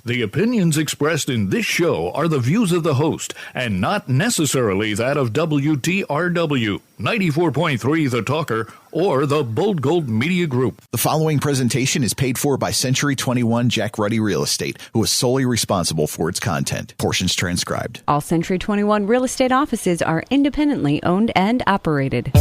The opinions expressed in this show are the views of the host and not necessarily that of WTRW, 94.3 The Talker, or the Bold Gold Media Group. The following presentation is paid for by Century 21 Jack Ruddy Real Estate, who is solely responsible for its content. Portions transcribed. All Century 21 real estate offices are independently owned and operated.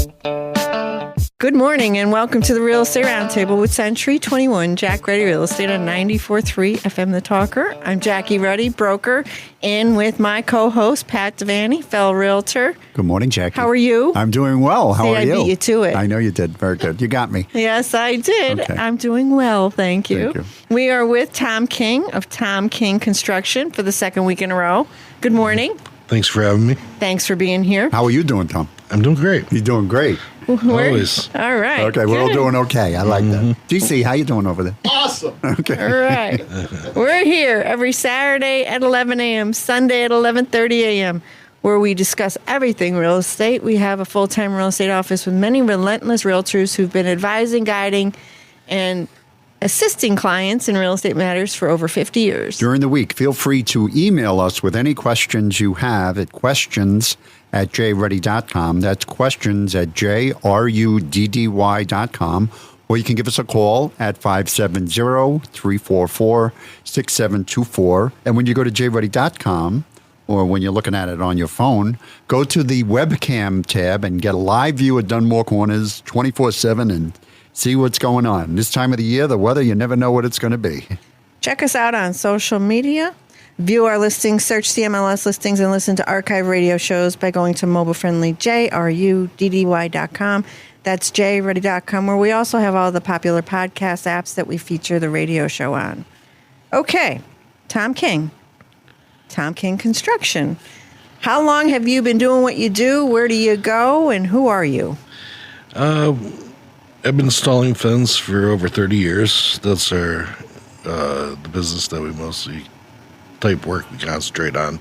Good morning and welcome to the Real Estate Roundtable with Century 21 Jack Ruddy Real Estate on 94.3 FM The Talker. I'm Jackie Ruddy, broker, in with my co-host Pat Devaney, fellow realtor. Good morning, Jackie. How are you? I'm doing well. How are you? I beat you to it. I know you did. Very good. You got me. Yes, I did. Okay. I'm doing well. Thank you. Thank you. We are with Tom King of Tom King Construction for the second week in a row. Good morning. Thanks for having me. Thanks for being here. How are you doing, Tom? I'm doing great. You're doing great. Always. All right. Okay, we're all good. doing okay. I like that. GC, how you doing over there? Awesome. Okay. All right. We're here every Saturday at 11 a.m., Sunday at 11:30 a.m., where we discuss everything real estate. We have a full-time real estate office with many relentless realtors who've been advising, guiding, and assisting clients in real estate matters for over 50 years. During the week, feel free to email us with any questions you have at questions@jruddy.com. That's questions@jruddy.com. Or you can give us a call at 570-344-6724. And when you go to jruddy.com, or when you're looking at it on your phone, go to the webcam tab and get a live view of Dunmore Corners 24/7 and see what's going on. This time of the year, the weather, you never know what it's going to be. Check us out on social media. View our listings, search CMLS listings, and listen to archive radio shows by going to mobile-friendly jruddy.com. That's jruddy.com, where we also have all the popular podcast apps that we feature the radio show on. Okay, Tom King Construction. How long have you been doing what you do? Where do you go? And who are you? I've been installing fence for over 30 years. That's our the business that we mostly type work we concentrate on.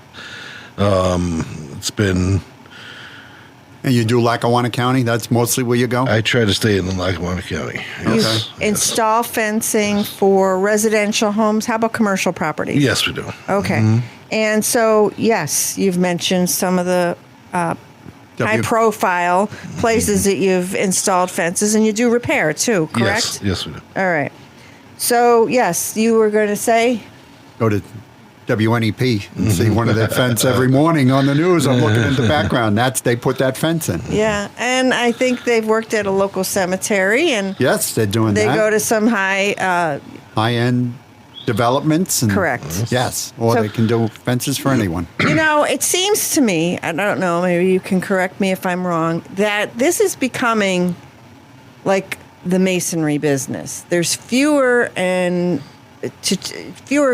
It's been... And you do Lackawanna County? That's mostly where you go? I try to stay in Lackawanna County. You Yes. install fencing for residential homes. How about commercial properties? Yes, we do. Okay. And so, yes, you've mentioned some of the high-profile places that you've installed fences, and you do repair, too, correct? Yes, we do. All right. So, yes, you were going to say? Go to WNEP and see one of their fence every morning on the news. I'm looking in the background. They put that fence in. Yeah, and I think they've worked at a local cemetery, and Yes, they're doing they that. go to some High-end developments. And, Correct. Yes, or So- they can do fences for anyone. it seems to me, I don't know, maybe you can correct me if I'm wrong, that this is becoming like the masonry business. There's fewer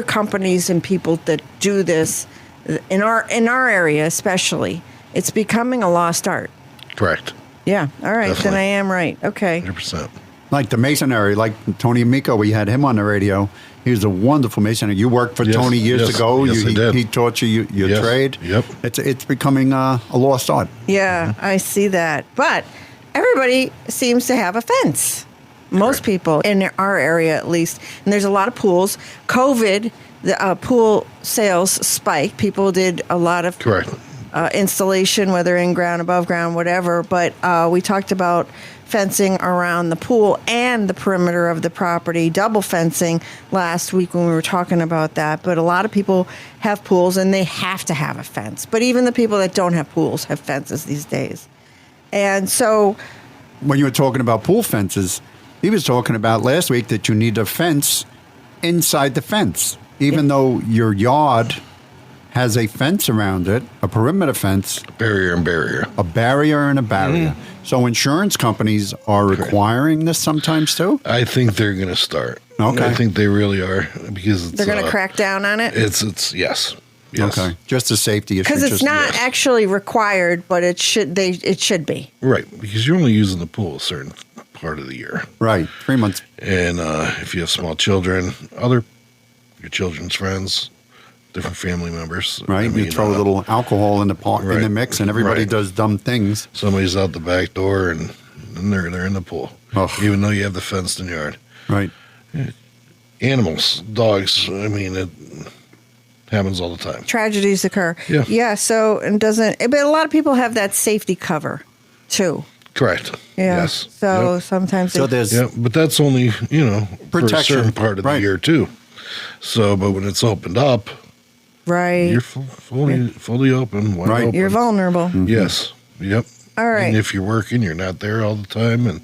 companies and people that do this in our area, especially. It's becoming a lost art. Correct. Yeah. All right. Definitely. Then I am right. Okay. 100%. Like the masonry, like Tony Amico, we had him on the radio. He was a wonderful masonry. You worked for Yes, Tony years yes, ago. yes, I did. He taught you your Yes, trade. yep. It's becoming a lost art. Yeah, I see that. But everybody seems to have a fence. Most people in our area, at least. And there's a lot of pools. COVID, the pool sales spiked. People did a lot of Correct. installation, whether in ground, above ground, whatever. But we talked about fencing around the pool and the perimeter of the property, double fencing last week when we were talking about that. But a lot of people have pools and they have to have a fence. But even the people that don't have pools have fences these days. And so... When you were talking about pool fences, he was talking about last week that you need a fence inside the fence. Even though your yard has a fence around it, a perimeter fence. Barrier and barrier. A barrier and a barrier. So insurance companies are requiring this sometimes too? I think they're going to start. Okay. I think they really are because it's, They're going to crack down on it? It's yes. Yes. Okay. Just a safety issue. Because it's not yes. actually required, but it should be. Right, because you're only using the pool a certain part of the year. Right. 3 months. And if you have small children, your children's friends, different family members. Right. You throw a little alcohol in the in the mix and everybody Right. does dumb things. Somebody's out the back door and they're in the pool. Oh. Even though you have the fenced in yard. Right. Animals, dogs, I mean, Happens all the time. Tragedies occur. Yeah. Yeah. So but a lot of people have that safety cover, too. Correct. Yeah. Yes. So Yep. sometimes So there's Yeah, but that's only, for a Protection. certain part of the Right. year too. So, but when it's opened up, right. you're fully open, wide Right. open. You're vulnerable. Yes. Yep. All right. And if you're working, you're not there all the time, and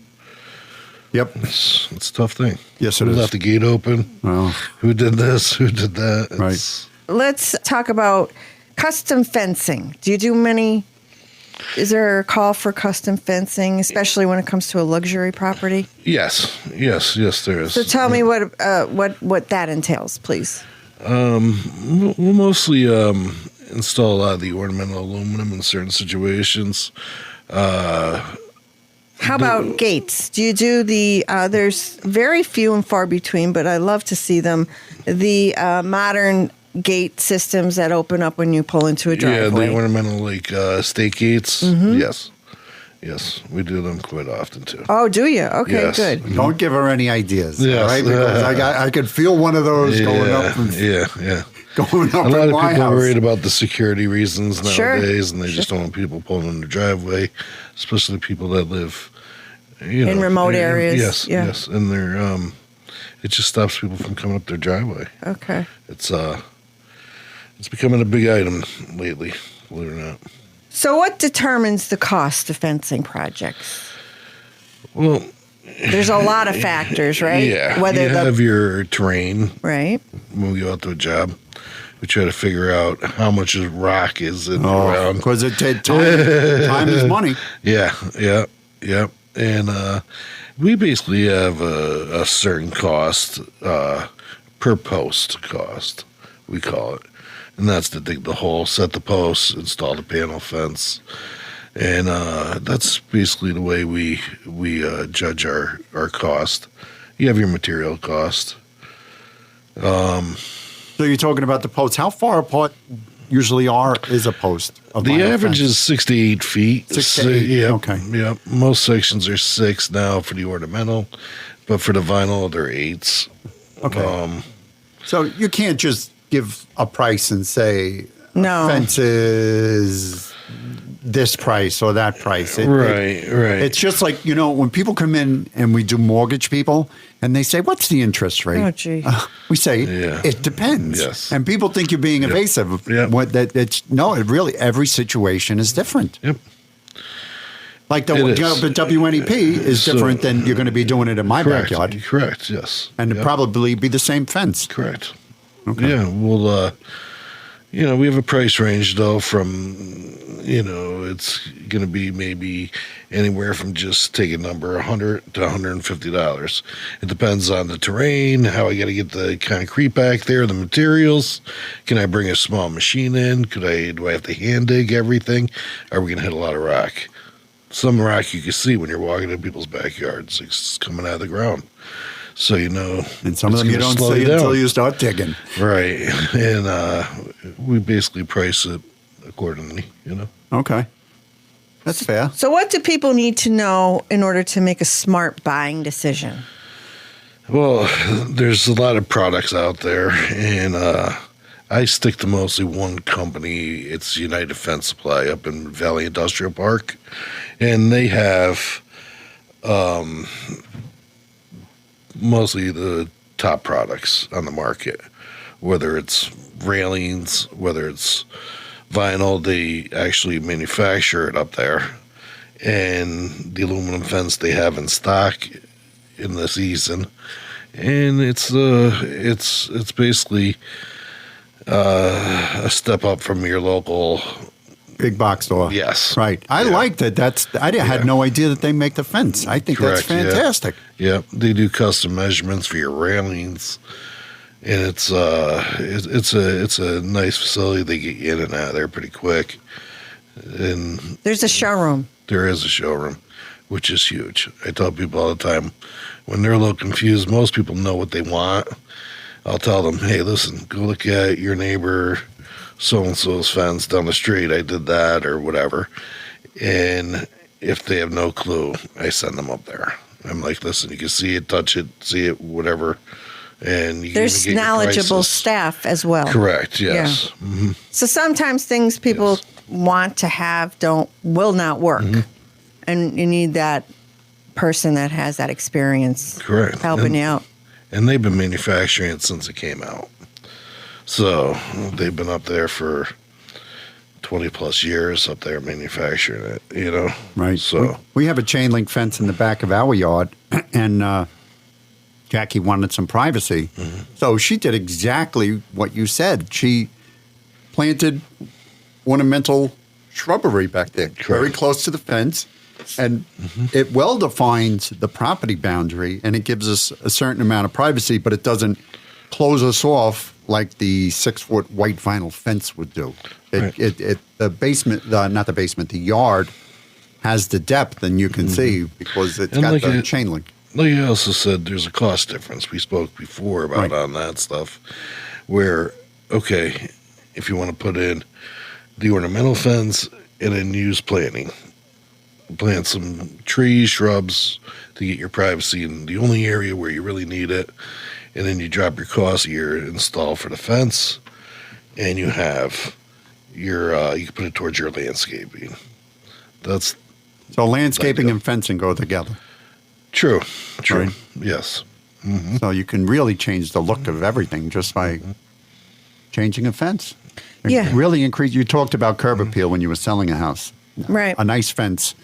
Yep. it's a tough thing. Yes, it Who is. left the gate open? Oh, Who did this? Who did that? Right. It's- Let's talk about custom fencing. Do you do many? Is there a call for custom fencing, especially when it comes to a luxury property? Yes. There is. So tell me what that entails, please. We'll mostly install a lot of the ornamental aluminum in certain situations. How about gates? Do you do the? There's very few and far between, but I love to see them. The modern gate systems that open up when you pull into a driveway. Yeah, the ornamental state gates. Mm-hmm. Yes, we do them quite often too. Oh, do you? Okay, Yes. good. don't give her any ideas. Yes. All right, because I could feel one of those going up. And Yeah. Going up A lot in of my people are house. worried about the security reasons Sure. nowadays, and they just don't want people pulling in their driveway, especially people that live, In remote areas, Yes, yeah. yes, and they're it just stops people from coming up their driveway. Okay. It's becoming a big item lately, believe it or not. So, what determines the cost of fencing projects? Well, There's a lot of factors, right? yeah, Whether you have your terrain right. when we go out to a job. We try to figure out how much rock is in the ground. Because time is money. Yeah. And we basically have a certain cost per post cost, we call it. And that's to dig the hole, set the posts, install the panel fence. And that's basically the way we judge our cost. You have your material cost. So you're talking about the posts. How far apart usually is a post? Of The vinyl average fence? is 6 to 8 feet. 6 to 8, Yep, okay. Yep. Most sections are 6 now for the ornamental, but for the vinyl, they're 8s. Okay. So you can't just give a price and say No. fences this price or that price. Right. It's just like, when people come in and we do mortgage people and they say, what's the interest rate? Oh, gee. We say, Yeah. it depends. Yes. And people think you're being evasive. Yep. Every situation is different. Yep. Like It is. the WNEP is So- different than you're going to be doing it in my Correct. backyard. Correct. Yes. And it'd Yep. probably be the same fence. Correct. Okay. Yeah. Well, we have a price range though from, it's going to be maybe anywhere from just take a number $100 to $150. It depends on the terrain, how I got to get the concrete back there, the materials. Can I bring a small machine in? Do I have to hand dig everything? Are we going to hit a lot of rock? Some rock you can see when you're walking in people's backyards. It's coming out of the ground. So, And some of it's them you gonna don't slow see you down. until you start digging. Right. And we basically price it accordingly, Okay. That's fair. So, what do people need to know in order to make a smart buying decision? Well, there's a lot of products out there, and I stick to mostly one company. It's United Fence Supply up in Valley Industrial Park, and they have mostly the top products on the market, whether it's railings, whether it's vinyl. They actually manufacture it up there, and the aluminum fence they have in stock in the season, and it's basically a step up from your local. Big box store. Yes. Right. I Yeah. like that. I had no idea that they make the fence. I think Correct, that's fantastic. Yeah, they do custom measurements for your railings, and it's a nice facility. They get you in and out of there pretty quick, and There's a showroom. there is a showroom, which is huge. I tell people all the time when they're a little confused. Most people know what they want. I'll tell them, hey, listen, go look at your neighbor so-and-so's fence down the street. I did that or whatever. And if they have no clue, I send them up there. I'm like, listen, you can see it, touch it, see it, whatever. And you There's can even get your knowledgeable prices. staff as well. Correct. Yes. Yeah. Mm-hmm. So sometimes things people Yes. want to have will not work, and you need that person that has that experience, Correct. helping you out. And they've been manufacturing it since it came out. So they've been up there for 20 plus years up there manufacturing it, you know? Right. So, we have a chain link fence in the back of our yard, and Jackie wanted some privacy. So she did exactly what you said. She planted ornamental shrubbery back there, very close to the fence. And it well defines the property boundary, and it gives us a certain amount of privacy, but it doesn't close us off like the 6-foot white vinyl fence would do. The basement, not the basement, the yard has the depth, and you can see because it's got the chain link. Like you also said, there's a cost difference. We spoke before about on that stuff, where, okay, if you want to put in the ornamental fence and then use planting, plant some trees, shrubs to get your privacy in the only area where you really need it, and then you drop your cost of your install for the fence, and you have your you can put it towards your landscaping. That's So landscaping and fencing go together. true. Right. Yes. So you can really change the look of everything just by changing a fence. It Yeah. really increase. You talked about curb appeal when you were selling a house. Right. A nice fence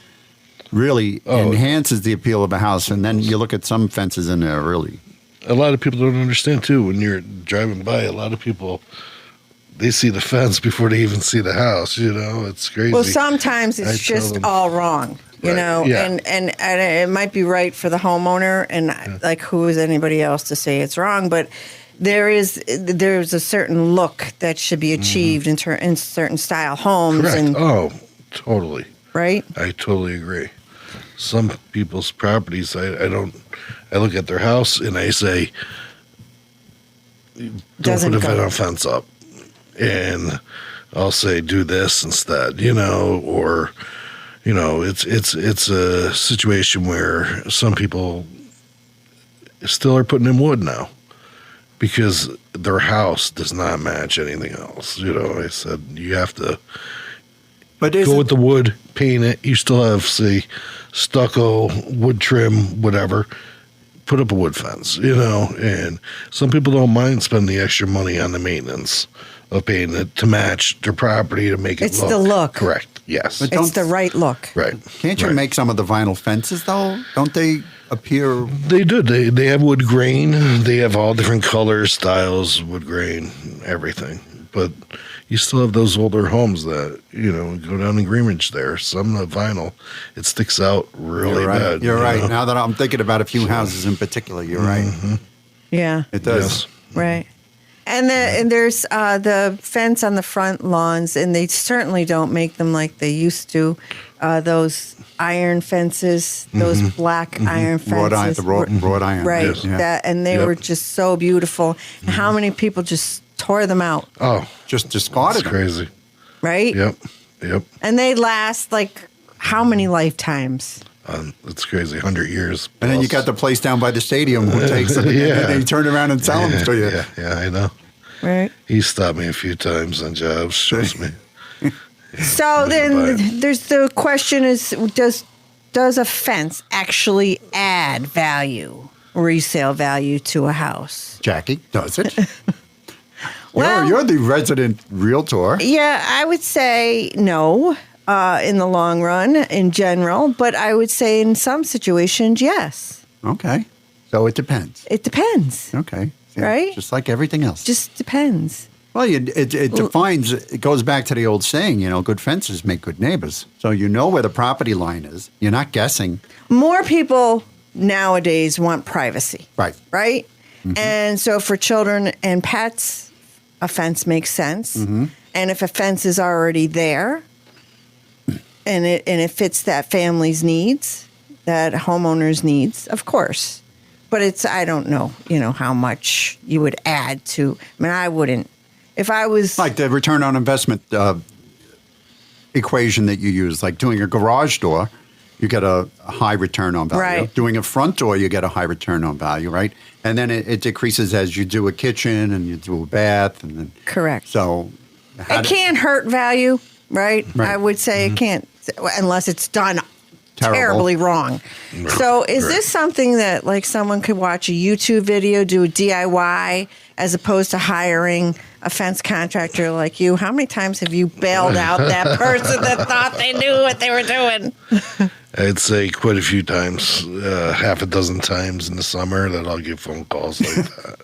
really enhances the appeal of a house, and then you look at some fences in there really. A lot of people don't understand too. When you're driving by, a lot of people they see the fence before they even see the house. You know, it's crazy. Well, sometimes it's I tell just them- all wrong, you Right, know, yeah. and it might be right for the homeowner, and like who is anybody else to say it's wrong? But there's a certain look that should be achieved in certain style homes, Correct. and Oh, totally. right. I totally agree. Some people's properties, I look at their house and I say, don't Doesn't put go. a fence up. And I'll say, do this instead, you know, or, you know, it's a situation where some people still are putting in wood now because their house does not match anything else. You know, I said, you have to go with the wood, paint it. You still have, say, stucco, wood trim, whatever. Put up a wood fence, you know. And some people don't mind spending the extra money on the maintenance of painting it to match their property to make it It's the look. Correct. Yes. But It's the right look. Right. Can't you Right. make some of the vinyl fences though? Don't they appear? They do. They have wood grain. They have all different colors, styles, wood grain, everything. But you still have those older homes that, you know, go down in Greenwich there. Some of the vinyl, it sticks out really You're right. bad. You're you right. know? Now that I'm thinking about a few houses in particular, you're right. Yeah. It does. Yes. Right. And there's the fence on the front lawns, and they certainly don't make them like they used to. Those iron fences, those black iron fences. Wrought iron. Right. Yes. Yeah. That, and they Yep. were just so beautiful. And how many people just tore them out, Oh, Just discarded it's them. crazy. right? Yep. And they last like how many lifetimes? It's crazy. 100 years. And then you got the place down by the stadium who takes it Yeah. and they turn around and sell them to you. Yeah, I know. Right. He stopped me a few times on jobs. Trust me. So then there's the question is, does a fence actually add value, resale value to a house? Jackie, does it? Well- you're the resident realtor. Yeah, I would say no in the long run in general, but I would say in some situations, yes. Okay. So it depends. It depends. Okay. Right? Just like everything else. Just depends. Well, it defines, it goes back to the old saying, you know, good fences make good neighbors. So you know where the property line is. You're not guessing. More people nowadays want privacy. Right. Right? And so for children and pets, a fence makes sense. And if a fence is already there and it fits that family's needs, that homeowner's needs, of course. But I don't know, how much you would add to. I mean, I wouldn't. If I was Like the return on investment equation that you use, like doing a garage door, you get a high return on value. Right. Doing a front door, you get a high return on value, right? And then it decreases as you do a kitchen and you do a bath. And then, Correct. So It can't hurt value, right? Right. I would say it can't, unless it's done Terrible. terribly wrong. So is this something that like someone could watch a YouTube video, do a DIY, as opposed to hiring a fence contractor like you? How many times have you bailed out that person that thought they knew what they were doing? I'd say quite a few times, half a dozen times in the summer that I'll get phone calls like that.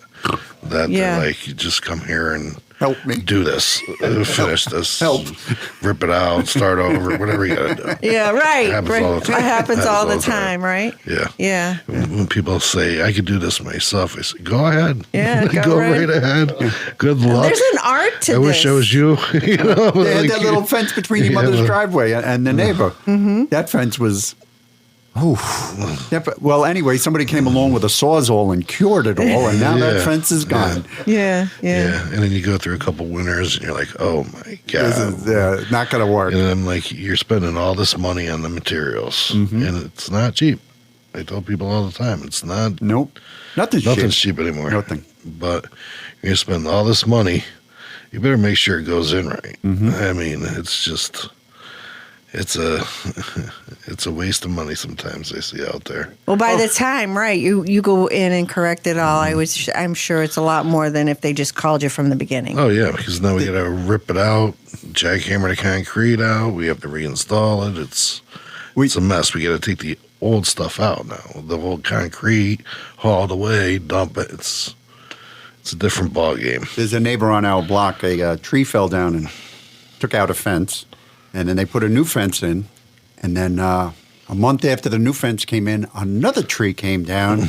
They're like, you just come here and help me do this, finish this, help, rip it out, start over, whatever you gotta do. Yeah, right. It happens all the time. It happens all the time, right? Yeah. Yeah. When people say, I could do this myself, I say, go ahead. Yeah, go right ahead. Good luck. There's an art to this. I wish I was you. You know, they had that little fence between your mother's driveway and the neighbor. Mm-hmm. That fence was... Oh, yeah, but, well, anyway, somebody came along with a Sawzall and cured it all, and now that fence is gone. Yeah. And then you go through a couple winters, and you're like, oh, my God. This is not going to work. And I'm like, you're spending all this money on the materials, and it's not cheap. I tell people all the time, it's not. Nope. Nothing's cheap anymore. Nothing. But you're going to spend all this money, you better make sure it goes in right. I mean, it's just... It's a waste of money sometimes I see out there. Well, by the time, right, you go in and correct it all, I'm sure it's a lot more than if they just called you from the beginning. Oh, yeah, because now we got to rip it out, jackhammer the concrete out, we have to reinstall it. It's a mess. We got to take the old stuff out now. The old concrete, haul it away, dump it. It's a different ball game. There's a neighbor on our block, a tree fell down and took out a fence. And then they put a new fence in. And then a month after the new fence came in, another tree came down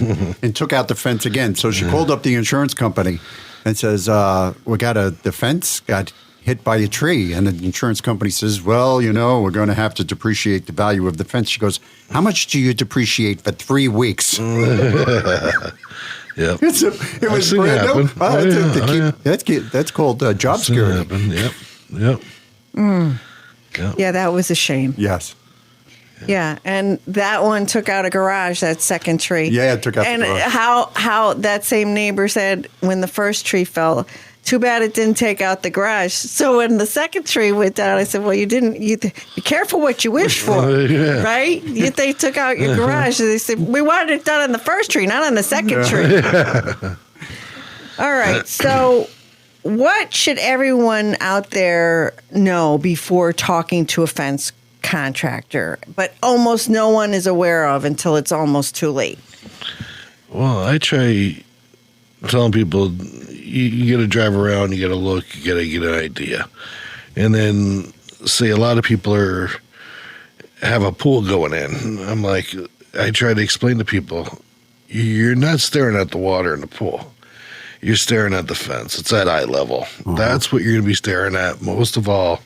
and took out the fence again. So she called up the insurance company and says, the fence got hit by a tree. And the insurance company says, well, we're going to have to depreciate the value of the fence. She goes, how much do you depreciate for 3 weeks? Yep. It was brand new. That's called job security. Yep. Yeah, that was a shame. Yes. Yeah, and that one took out a garage, that second tree. Yeah, it took out the garage. And how that same neighbor said when the first tree fell, too bad it didn't take out the garage. So when the second tree went down, I said, well, be careful what you wish for, right? They took out your garage. And they said, we wanted it done on the first tree, not on the second tree. All right, so... what should everyone out there know before talking to a fence contractor, but almost no one is aware of until it's almost too late? Well, I try telling people you got to drive around, you got to look, you got to get an idea. And then say a lot of people have a pool going in. I'm like, I try to explain to people, you're not staring at the water in the pool. You're staring at the fence. It's at eye level. That's what you're going to be staring at most of all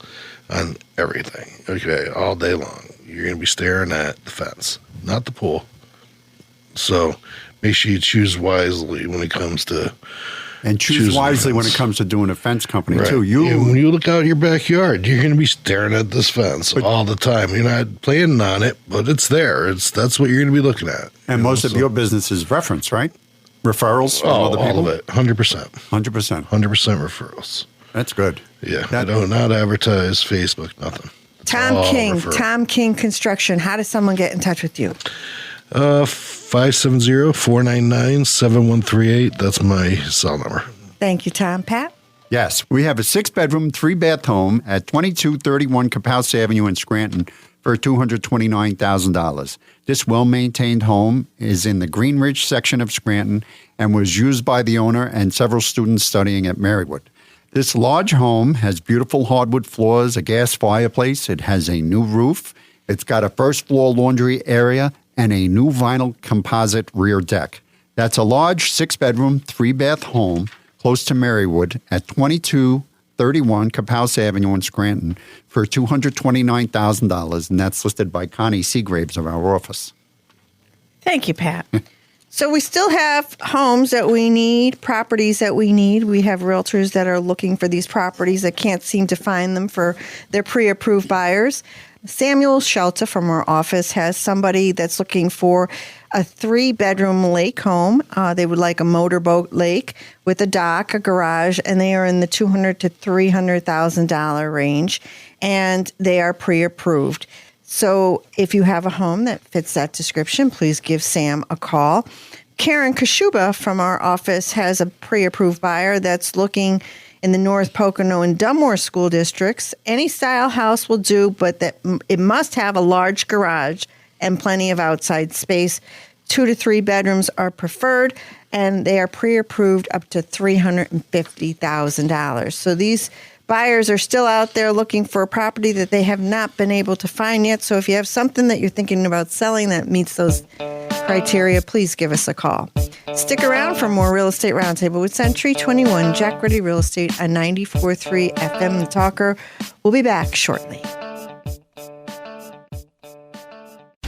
on everything, okay, all day long. You're going to be staring at the fence, not the pool. So make sure you choose wisely when it comes to And choose wisely when it comes to doing a fence company, too. When you look out your backyard, you're going to be staring at this fence all the time. You're not planning on it, but it's there. That's what you're going to be looking at. And most of your business is reference, right? Referrals from other people? All of it, 100%. 100%. 100% referrals. That's good. Yeah, I don't not advertise, Facebook, nothing. Tom King Construction. How does someone get in touch with you? 570-499-7138. That's my cell number. Thank you, Tom. Pat? Yes. We have a 6-bedroom, 3-bath home at 2231 Capouse Avenue in Scranton for $229,000. This well-maintained home is in the Green Ridge section of Scranton and was used by the owner and several students studying at Marywood. This large home has beautiful hardwood floors, a gas fireplace. It has a new roof. It's got a first-floor laundry area and a new vinyl composite rear deck. That's a large 6-bedroom, 3-bath home close to Marywood at 2231 Capouse Avenue in Scranton for $229,000, and that's listed by Connie Seagraves of our office. Thank you, Pat. So we still have homes that we need, properties that we need. We have realtors that are looking for these properties that can't seem to find them for their pre-approved buyers. Samuel Shelta from our office has somebody that's looking for a 3-bedroom lake home. They would like a motorboat lake with a dock, a garage, and they are in the $200,000 to $300,000 range, and they are pre-approved. So if you have a home that fits that description, please give Sam a call. Karen Kashuba from our office has a pre-approved buyer that's looking in the North Pocono and Dunmore school districts. Any style house will do, but that it must have a large garage and plenty of outside space. 2 to 3 bedrooms are preferred, and they are pre-approved up to $350,000. So these buyers are still out there looking for a property that they have not been able to find yet. So if you have something that you're thinking about selling that meets those criteria, please give us a call. Stick around for more Real Estate Roundtable with Century 21 Jack Ready Real Estate on 94.3 FM The Talker. We'll be back shortly.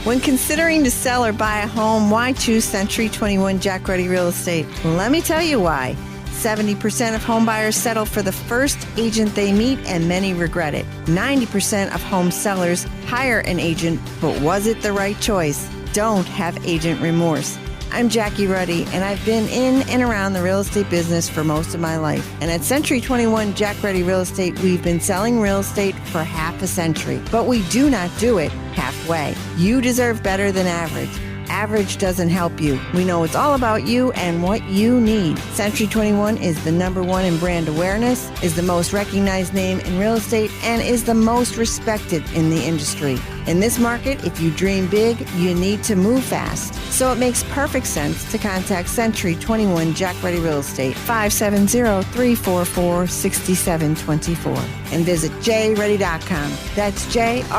When considering to sell or buy a home, why choose Century 21 Jack Ready Real Estate? Let me tell you why. 70% of home buyers settle for the first agent they meet, and many regret it. 90% of home sellers hire an agent, but was it the right choice? Don't have agent remorse. I'm Jackie Ruddy, and I've been in and around the real estate business for most of my life. And at Century 21 Jack Ready Real Estate, we've been selling real estate for half a century. But we do not do it halfway. You deserve better than average. Average doesn't help you. We know it's all about you and what you need. Century 21 is the #1 in brand awareness, is the most recognized name in real estate, and is the most respected in the industry. In this market, if you dream big, you need to move fast. So it makes perfect sense to contact Century 21 Jack Ready Real Estate, 570-344-6724, and visit jruddy.com. That's JRUDDY.com.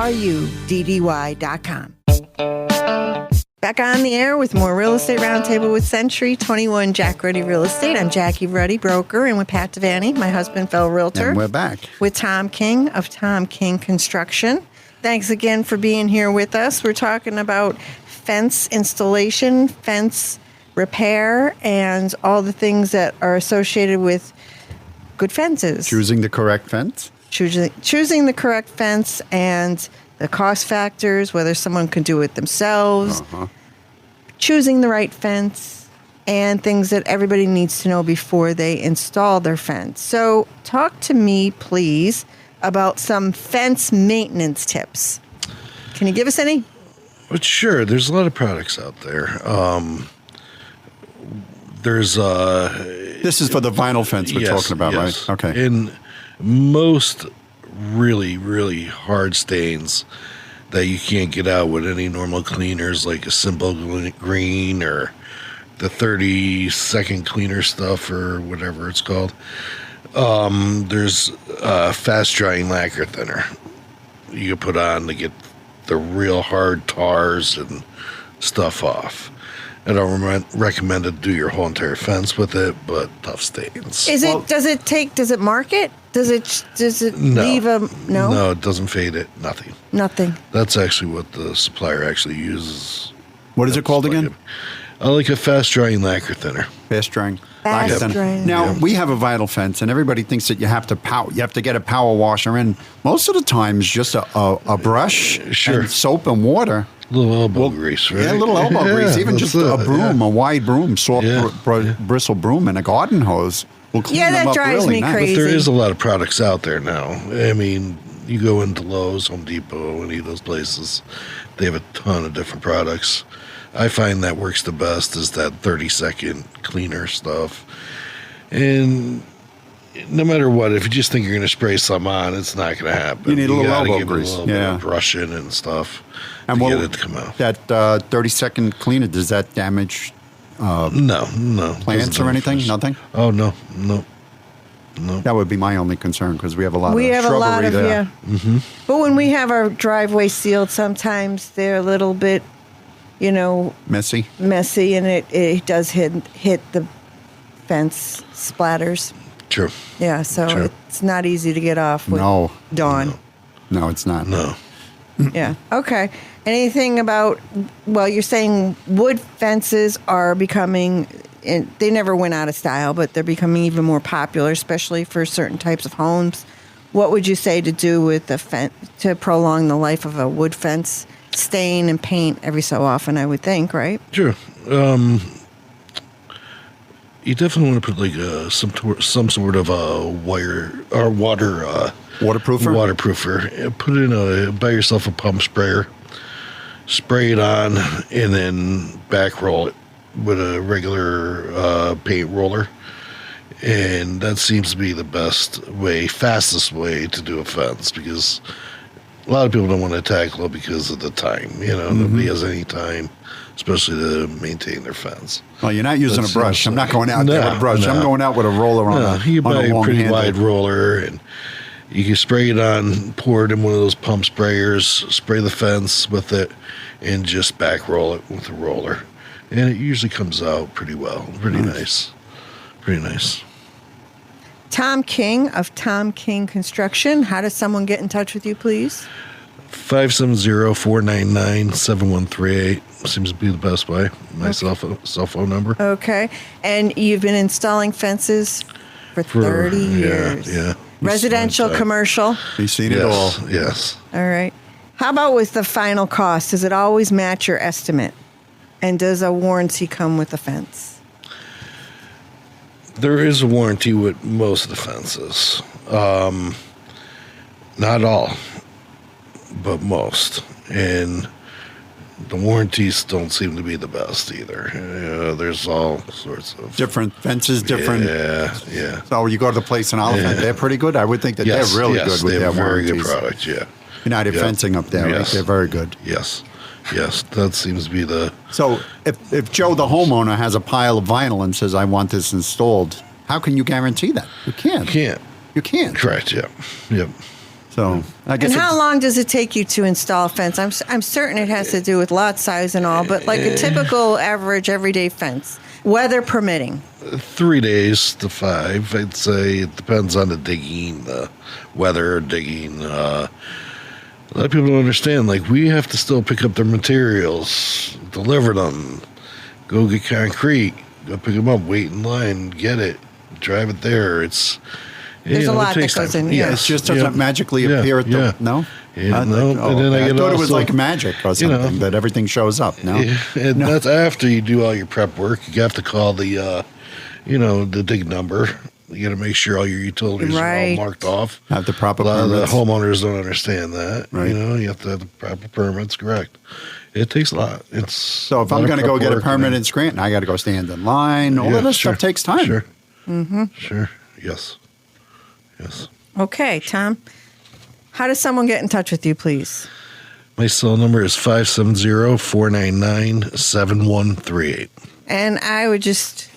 Back on the air with more Real Estate Roundtable with Century 21 Jack Ruddy Real Estate. I'm Jackie Ruddy, broker, and with Pat Devaney, my husband, fellow realtor. And we're back. With Tom King of Tom King Construction. Thanks again for being here with us. We're talking about fence installation, fence repair, and all the things that are associated with good fences. Choosing the correct fence? Choosing the correct fence and the cost factors, whether someone can do it themselves, choosing the right fence, and things that everybody needs to know before they install their fence. So talk to me, please, about some fence maintenance tips. Can you give us any? But sure, there's a lot of products out there. This is for the vinyl fence we're talking about, yes. right? Okay. In most really, really hard stains that you can't get out with any normal cleaners, like a simple green or the 30-second cleaner stuff or whatever it's called. There's fast drying lacquer thinner you can put on to get the real hard tars and stuff off. I don't recommend to do your whole entire fence with it, but tough stains. Does it mark it? Does it leave a no? No, it doesn't fade it. Nothing. That's actually what the supplier actually uses. What is it called again? Like a fast drying lacquer thinner. Fast drying. Drying. Now, we have a vinyl fence, and everybody thinks that you have to get a power washer in. Most of the times, just a brush, and soap and water. A little elbow grease, right? Yeah, a little elbow grease. Even just a broom, a wide broom, soft bristle broom, and a garden hose will clean them up drives really me nice. crazy. But there is a lot of products out there now. I mean, you go into Lowe's, Home Depot, any of those places, they have a ton of different products. I find that works the best is that 30-second cleaner stuff. And no matter what, if you just think you're going to spray some on, it's not going to happen. You need a little elbow give grease. It a little bit of brushing and stuff and to get it to come out. That 30-second cleaner, does that damage no plants or anything? Nothing? Oh, no. That would be my only concern because we have a lot of shrubbery there. Yeah. Mm-hmm. But when we have our driveway sealed, sometimes they're a little bit, messy, and it does hit the fence splatters. True. Yeah, so it's not easy to get off with Dawn. No, it's not. No. Yeah. Okay. Anything about, well, you're saying wood fences are becoming, and they never went out of style, but they're becoming even more popular, especially for certain types of homes. What would you say to do with the fence to prolong the life of a wood fence? Stain and paint every so often, I would think, right? Sure. You definitely want to put like some sort of a wire or waterproofer. Put in buy yourself a pump sprayer, spray it on, and then back roll it with a regular paint roller. And that seems to be the best way, fastest way to do a fence, because a lot of people don't want to tackle it because of the time. Nobody has any time, especially to maintain their fence. Well, you're not using a brush. I'm not going out there with a brush. I'm going out with a roller on you buy a pretty handle. wide roller, and you can spray it on, pour it in one of those pump sprayers, spray the fence with it, and just back roll it with a roller. And it usually comes out pretty well. Pretty nice. Pretty nice. Tom King of Tom King Construction. How does someone get in touch with you, please? 570-499-7138 seems to be the best way. My cell phone number. Okay. And you've been installing fences for 30 years. Yeah. Residential, commercial. You've seen it all. Yes. All right. How about with the final cost? Does it always match your estimate? And does a warranty come with the fence? There is a warranty with most of the fences. Not all, but most. And the warranties don't seem to be the best either. There's all sorts of different fences, different. Yeah. So you go to the place in Oliphant, they're pretty good. I would think that they're really good with their very warranties. good product. Yeah. United Fencing up there, right? They're very good. Yes, that seems to be the. So if Joe, the homeowner, has a pile of vinyl and says, "I want this installed," how can you guarantee that? You can't. You can't. Correct. Yeah. Yep. So I guess. And how long does it take you to install a fence? I'm certain it has to do with lot size and all, but like a typical average everyday fence, weather permitting. 3 days to 5, I'd say. It depends on the digging, the weather, digging. A lot of people don't understand. Like, we have to still pick up their materials, deliver them, go get concrete, go pick them up, wait in line, get it, drive it there. There's a lot that goes in. Yeah, it just doesn't magically appear at the no. Yeah, no. Oh, and then I thought also, it was like magic or something that everything shows up. No, and that's after you do all your prep work. You have to call the, the dig number. You got to make sure all your utilities are all marked off. Have the proper permits. A lot of the homeowners don't understand that. Right. You have to have the proper permits. Correct. It takes a lot. So if I'm going to go get a permit in Scranton, I got to go stand in line. All of this stuff takes time. Sure. Mm-hmm. Sure. Yes. Okay, Tom. How does someone get in touch with you, please? My cell number is 570-499-7138. And I would just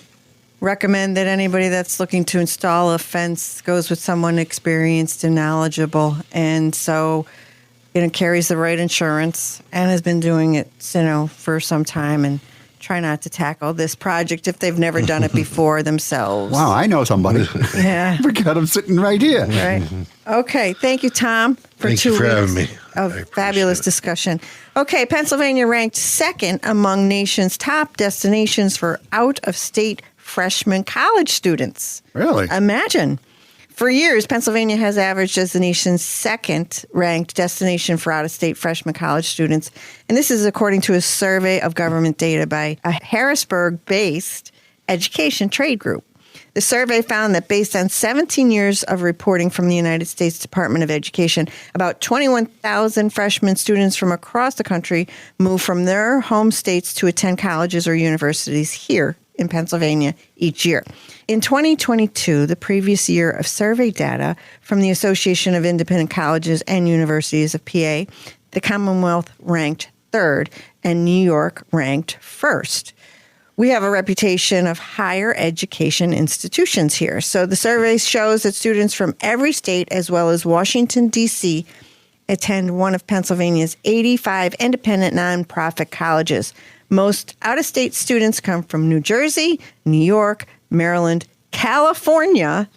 recommend that anybody that's looking to install a fence goes with someone experienced and knowledgeable, and so carries the right insurance and has been doing it for some time, and try not to tackle this project if they've never done it before themselves. Wow, I know somebody. Yeah. We got him sitting right here. Right. Okay. Thank you, Tom, for Thank 2 you for weeks having me. of fabulous discussion. Okay, Pennsylvania ranked second among nation's top destinations for out-of-state freshman college students. Really? Imagine. For years, Pennsylvania has averaged as the nation's second-ranked destination for out-of-state freshman college students. And this is according to a survey of government data by a Harrisburg-based education trade group. The survey found that based on 17 years of reporting from the United States Department of Education, about 21,000 freshman students from across the country move from their home states to attend colleges or universities here in Pennsylvania each year. In 2022, the previous year of survey data from the Association of Independent Colleges and Universities of PA, the Commonwealth ranked third and New York ranked first. We have a reputation of higher education institutions here. So the survey shows that students from every state, as well as Washington, D.C., attend one of Pennsylvania's 85 independent nonprofit colleges. Most out-of-state students come from New Jersey, New York, Maryland, California,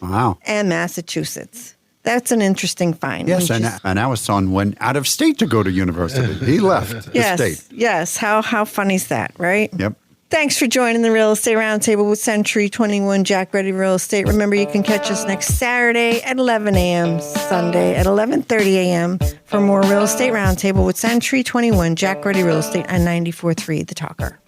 and Massachusetts. that's an interesting find. Yes, and our son went out of state to go to university. He left the state. Yes. How funny is that, right? Yep. Thanks for joining the Real Estate Roundtable with Century 21 Jack Ready Real Estate. Remember, you can catch us next Saturday at 11 a.m., Sunday at 11:30 a.m. for more Real Estate Roundtable with Century 21 Jack Ready Real Estate on 94.3 The Talker.